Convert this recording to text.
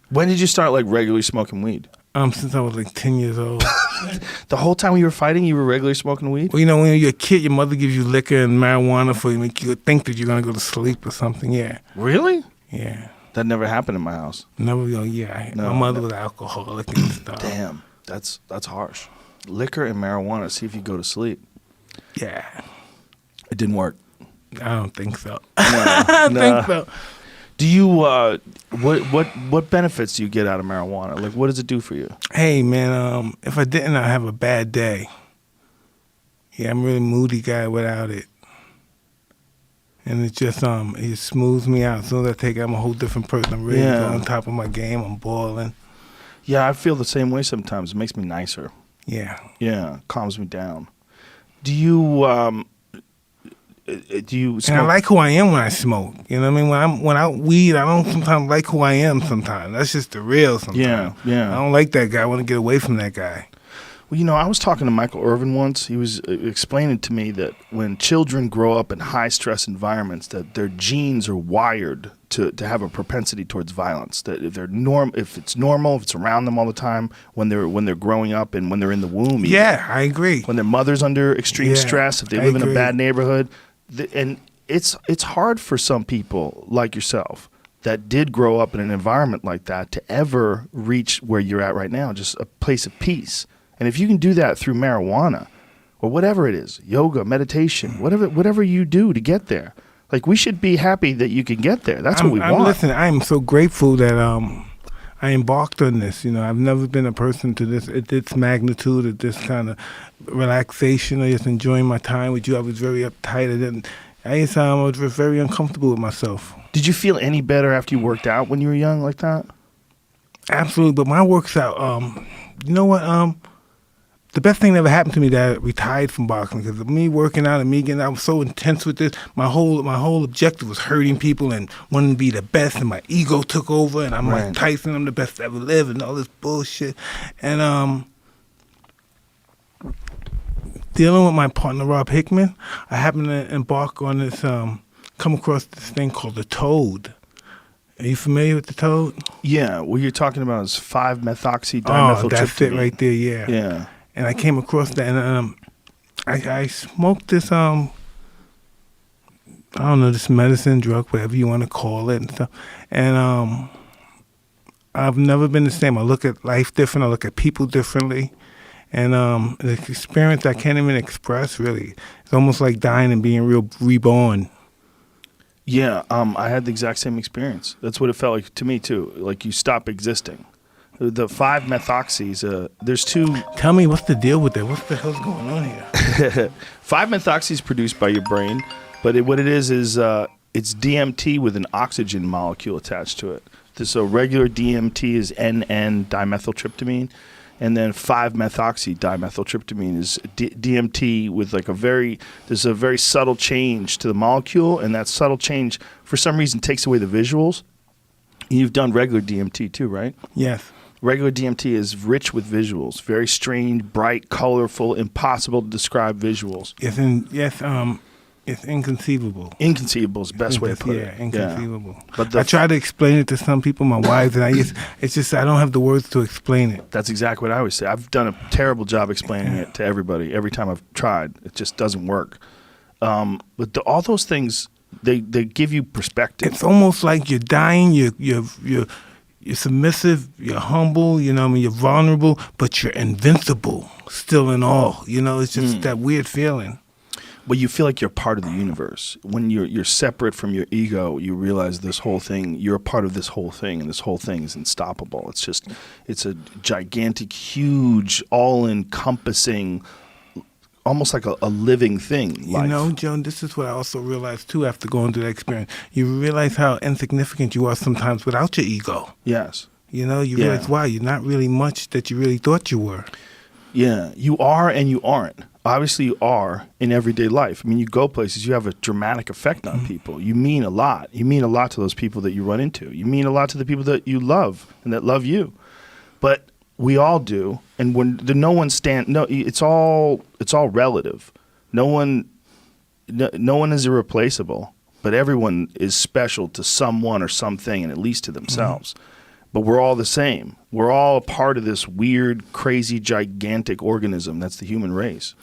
When did you start like regularly smoking weed? Since I was like 10 years old. The whole time you were fighting, you were regularly smoking weed? Well, you know, when you're a kid, your mother gives you liquor and marijuana for you, make you think that you're going to go to sleep or something, yeah. Really? Yeah. That never happened in my house. Never, yeah. No, my mother was alcoholic and stuff. Damn, that's harsh. Liquor and marijuana, see if you go to sleep. Yeah. It didn't work. I don't think so. No, I no. think so. Do you, what benefits do you get out of marijuana? Like, what does it do for you? Hey, man, if I didn't, I'd have a bad day. Yeah, I'm a really moody guy without it. And it just smooths me out. As soon as I take it, I'm a whole different person. I'm really on top of my game. I'm balling. Yeah, I feel the same way sometimes. It makes me nicer. Yeah. Yeah, calms me down. Do you smoke? And I like who I am when I smoke. You know what I mean? When I weed, I don't sometimes like who I am sometimes. That's just the real sometimes. Yeah. I don't like that guy. I want to get away from that guy. Well, you know, I was talking to Michael Irvin once. He was explaining to me that when children grow up in high-stress environments, that their genes are wired to have a propensity towards violence. That if it's normal, if it's around them all the time, when they're growing up and when they're in the womb. Yeah, I agree. When their mother's under extreme stress, if they live in a bad neighborhood, and it's hard for some people like yourself that did grow up in an environment like that to ever reach where you're at right now, just a place of peace. And if you can do that through marijuana or whatever it is, yoga, meditation, whatever you do to get there, like we should be happy that you can get there. That's what we want. Listen, I am so grateful that I embarked on this. You know, I've never been a person to this at this magnitude, at this kind of relaxation, or just enjoying my time with you. I was very uptight. I was very uncomfortable with myself. Did you feel any better after you worked out when you were young like that? Absolutely, but my works out. You know what? The best thing that ever happened to me that I retired from boxing, because of me working out and me getting, I was so intense with this. My whole objective was hurting people and wanting to be the best, and my ego took over, and I'm like Tyson, I'm the best to ever live, and all this bullshit. And dealing with my partner Rob Hickman, I happened to embark on this, come across this thing called the Toad. Are you familiar with the Toad? Yeah, what you're talking about is 5-methoxy-dimethyltryptamine. Oh, that's it right there, yeah. Yeah. And I came across that, and I smoked this, I don't know, this medicine, drug, whatever you want to call it and stuff. And I've never been the same. I look at life different. I look at people differently. And the experience I can't even express, really. It's almost like dying and being reborn. Yeah, I had the exact same experience. That's what it felt like to me, too. Like you stop existing. The 5-methoxys, there's two... Tell me, what's the deal with that? What the hell's going on here? 5-methoxy is produced by your brain, but what it is it's DMT with an oxygen molecule attached to it. So regular DMT is N-N-dimethyltryptamine, and then 5-methoxy-dimethyltryptamine is DMT with like there's a very subtle change to the molecule, and that subtle change, for some reason, takes away the visuals. You've done regular DMT too, right? Yes. Regular DMT is rich with visuals, very strange, bright, colorful, impossible to describe visuals. It's inconceivable. Inconceivable is the best way to put it. Yeah, inconceivable. Yeah. But I try to explain it to some people, my wives, and I don't have the words to explain it. That's exactly what I always say. I've done a terrible job explaining it to everybody. Every time I've tried, it just doesn't work. But all those things, they give you perspective. It's almost like you're dying. You're submissive. You're humble. You know what I mean? You're vulnerable, but you're invincible. Still in all. You know, it's just that weird feeling. Well, you feel like you're part of the universe. When you're separate from your ego, you realize this whole thing, you're a part of this whole thing, and this whole thing is unstoppable. It's a gigantic, huge, all-encompassing, almost like a living thing. Life. You know, Joan, this is what I also realized, too, after going through that experience. You realize how insignificant you are sometimes without your ego. Yes. You know, you realize, wow, you're not really much that you really thought you were. Yeah, you are and you aren't. Obviously, you are in everyday life. I mean, you go places, you have a dramatic effect on people. You mean a lot. You mean a lot to those people that you run into. You mean a lot to the people that you love and that love you. But we all do, and it's all relative. No one is irreplaceable, but everyone is special to someone or something, and at least to themselves. but we're all the same. We're all a part of this weird, crazy, gigantic organism that's the human race.